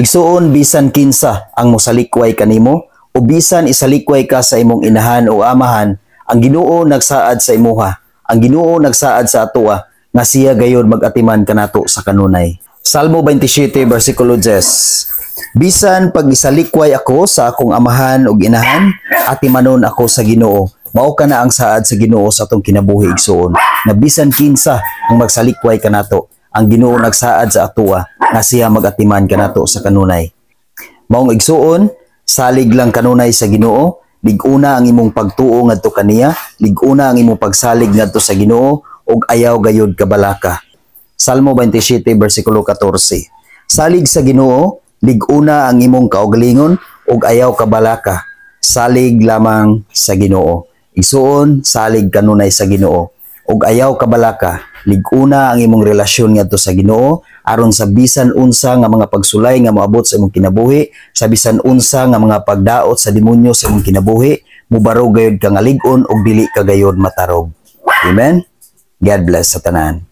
Igsuon bisan kinsa ang mosalikway kanimo o bisan isalikway ka sa imong inahan o amahan, ang Ginoo nagsaad sa imuha. Ang Ginoo nagsaad sa atoa nga siya gayud mag-atiman kanato sa kanunay. Salmo 27 versikulo 10. Bisan pag isalikway ako sa akong amahan ug inahan, atimanon ako sa Ginoo. Mao kana ang saad sa Ginoo sa atong kinabuhi igsuon. Na bisan kinsa ang magsalikway kanato, ang Ginoo nagsaad sa atoa nga siya mag-atiman kanato sa kanunay. Maong igsuon, salig lang kanunay sa Ginoo, liguna ang imong pagtuo ngadto kaniya, liguna ang imong pagsalig ngadto sa Ginoo ug ayaw gayud kabalaka. Salmo 27 bersikulo 14. Salig sa Ginoo, liguna ang imong kaugalingon ug ayaw kabalaka. Salig lamang sa Ginoo. Igsuon, salig kanunay sa Ginoo ug ayaw kabalaka. Liguna ang imong relasyon ngadto sa Ginoo aron sa bisan unsa nga mga pagsulay nga moabot sa imong kinabuhi, sa bisan unsa nga mga pagdaot sa demonyo sa imong kinabuhi, mubarog gayud ka nga lig-on ug dili ka gayud matarog. Amen. God bless sa tanan.